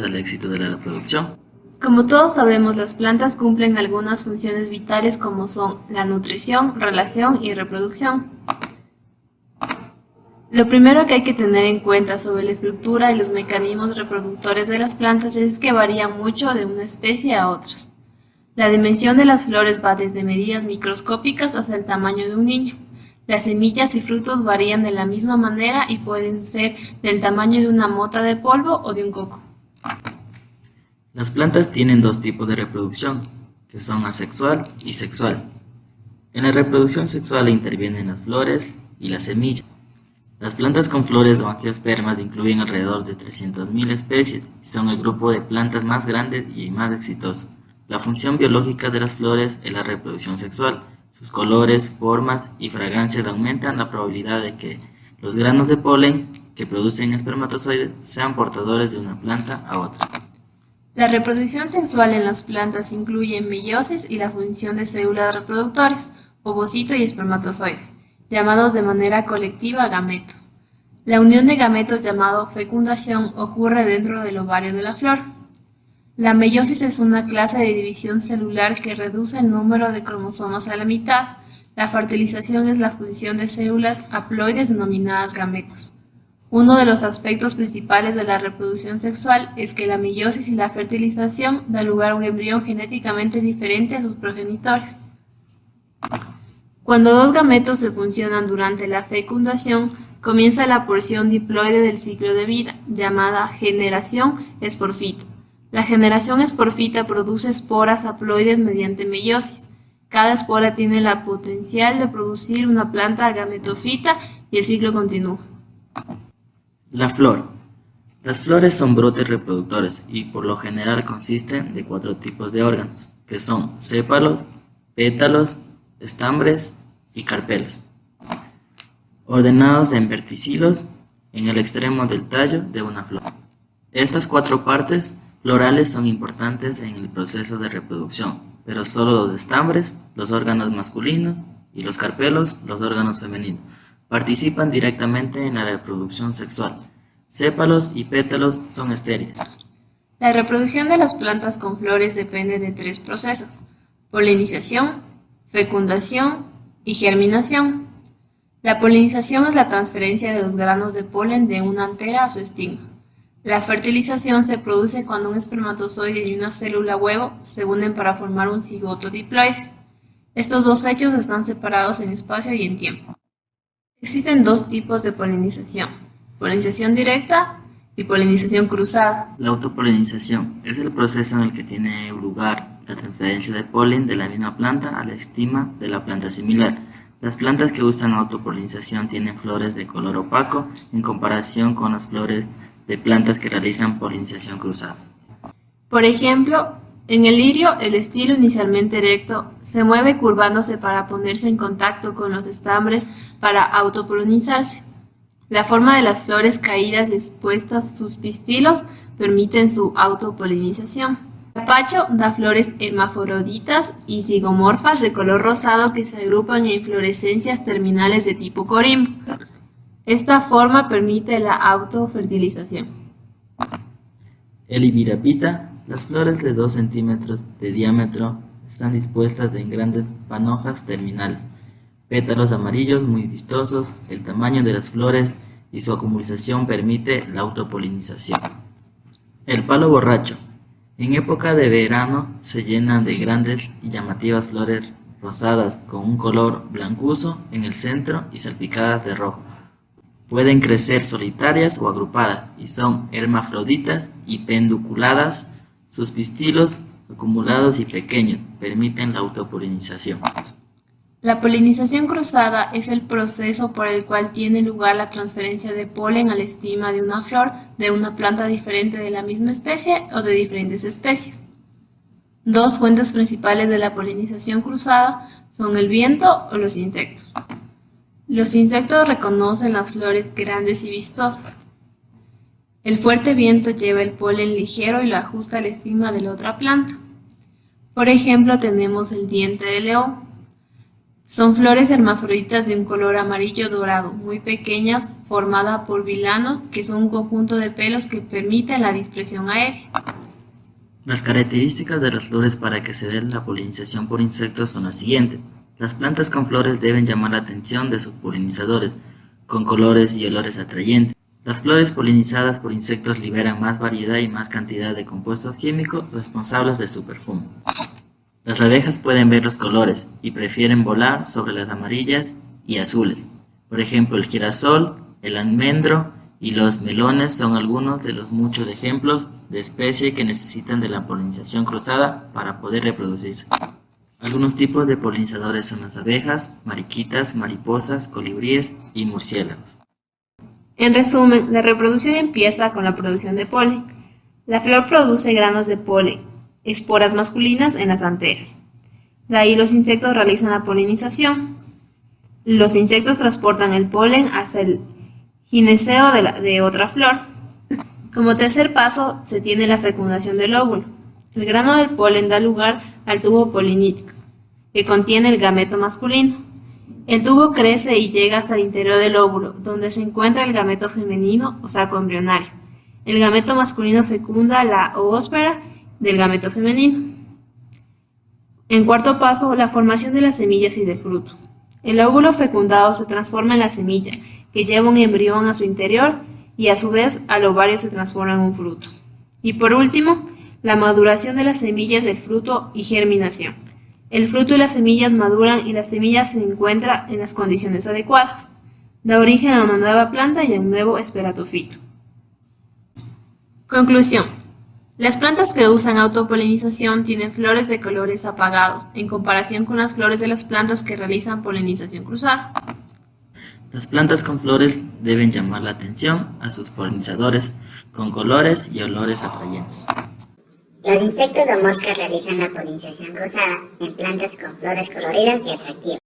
del éxito de la reproducción. Como todos sabemos, las plantas cumplen algunas funciones vitales como son la nutrición, relación y reproducción. Lo primero que hay que tener en cuenta sobre la estructura y los mecanismos reproductores de las plantas es que varían mucho de una especie a otras. La dimensión de las flores va desde medidas microscópicas hasta el tamaño de un niño. Las semillas y frutos varían de la misma manera y pueden ser del tamaño de una mota de polvo o de un coco. Las plantas tienen dos tipos de reproducción, que son asexual y sexual. En la reproducción sexual intervienen las flores y las semillas. Las plantas con flores o angiospermas incluyen alrededor de 300.000 especies y son el grupo de plantas más grande y más exitoso. La función biológica de las flores es la reproducción sexual. Sus colores, formas y fragancias aumentan la probabilidad de que los granos de polen que producen espermatozoides sean portadores de una planta a otra. La reproducción sexual en las plantas incluye meiosis y la función de células reproductoras, ovocito y espermatozoide, llamados de manera colectiva gametos. La unión de gametos llamado fecundación ocurre dentro del ovario de la flor. La meiosis es una clase de división celular que reduce el número de cromosomas a la mitad. La fertilización es la función de células haploides denominadas gametos. Uno de los aspectos principales de la reproducción sexual es que la meiosis y la fertilización dan lugar a un embrión genéticamente diferente a sus progenitores. Cuando dos gametos se fusionan durante la fecundación, comienza la porción diploide del ciclo de vida, llamada generación esporfita. La generación esporfita produce esporas haploides mediante meiosis. Cada espora tiene la potencial de producir una planta gametofita y el ciclo continúa. La flor. Las flores son brotes reproductores y por lo general consisten de 4 tipos de órganos, que son sépalos, pétalos, estambres y carpelos, ordenados en verticilos en el extremo del tallo de una flor. Estas 4 partes florales son importantes en el proceso de reproducción, pero solo los estambres, los órganos masculinos, y los carpelos, los órganos femeninos, participan directamente en la reproducción sexual. Sépalos y pétalos son estériles. La reproducción de las plantas con flores depende de 3 procesos: polinización, fecundación y germinación. La polinización es la transferencia de los granos de polen de una antera a su estigma. La fertilización se produce cuando un espermatozoide y una célula huevo se unen para formar un cigoto diploide. Estos dos hechos están separados en espacio y en tiempo. Existen 2 tipos de polinización: polinización directa y polinización cruzada. La autopolinización es el proceso en el que tiene lugar la transferencia de polen de la misma planta a la estigma de la planta similar. Las plantas que usan autopolinización tienen flores de color opaco en comparación con las flores de plantas que realizan polinización cruzada. Por ejemplo, en el lirio, el estilo inicialmente erecto se mueve curvándose para ponerse en contacto con los estambres para autopolinizarse. La forma de las flores caídas dispuestas sus pistilos permiten su autopolinización. El capacho da flores hermafroditas y zigomorfas de color rosado que se agrupan en inflorescencias terminales de tipo corimbo. Esta forma permite la autofertilización. El ibirapita, las flores de 2 centímetros de diámetro están dispuestas en grandes panojas terminales, pétalos amarillos muy vistosos. El tamaño de las flores y su acumulación permite la autopolinización. El palo borracho. En época de verano se llenan de grandes y llamativas flores rosadas con un color blancuzo en el centro y salpicadas de rojo. Pueden crecer solitarias o agrupadas y son hermafroditas y pedunculadas. Sus pistilos acumulados y pequeños permiten la autopolinización. La polinización cruzada es el proceso por el cual tiene lugar la transferencia de polen a la estigma de una flor de una planta diferente de la misma especie o de diferentes especies. 2 fuentes principales de la polinización cruzada son el viento o los insectos. Los insectos reconocen las flores grandes y vistosas. El fuerte viento lleva el polen ligero y lo ajusta al estigma de la otra planta. Por ejemplo, tenemos el diente de león. Son flores hermafroditas de un color amarillo dorado, muy pequeñas, formadas por vilanos, que son un conjunto de pelos que permiten la dispersión aérea. Las características de las flores para que se dé la polinización por insectos son las siguientes. Las plantas con flores deben llamar la atención de sus polinizadores, con colores y olores atrayentes. Las flores polinizadas por insectos liberan más variedad y más cantidad de compuestos químicos responsables de su perfume. Las abejas pueden ver los colores y prefieren volar sobre las amarillas y azules. Por ejemplo, el girasol, el almendro y los melones son algunos de los muchos ejemplos de especies que necesitan de la polinización cruzada para poder reproducirse. Algunos tipos de polinizadores son las abejas, mariquitas, mariposas, colibríes y murciélagos. En resumen, la reproducción empieza con la producción de polen. La flor produce granos de polen, esporas masculinas en las anteras. De ahí los insectos realizan la polinización. Los insectos transportan el polen hasta el gineceo de otra flor. Como tercer paso se tiene la fecundación del óvulo. El grano del polen da lugar al tubo polinítico, que contiene el gameto masculino. El tubo crece y llega hasta el interior del óvulo, donde se encuentra el gameto femenino o saco embrionario. El gameto masculino fecunda la oóspera del gameto femenino. En cuarto paso, la formación de las semillas y del fruto. El óvulo fecundado se transforma en la semilla, que lleva un embrión a su interior y a su vez al ovario se transforma en un fruto. Y por último, la maduración de las semillas del fruto y germinación. El fruto y las semillas maduran y la semilla se encuentra en las condiciones adecuadas. Da origen a una nueva planta y a un nuevo espermatofito. Conclusión. Las plantas que usan autopolinización tienen flores de colores apagados, en comparación con las flores de las plantas que realizan polinización cruzada. Las plantas con flores deben llamar la atención a sus polinizadores con colores y olores atrayentes. Los insectos o moscas realizan la polinización cruzada en plantas con flores coloridas y atractivas.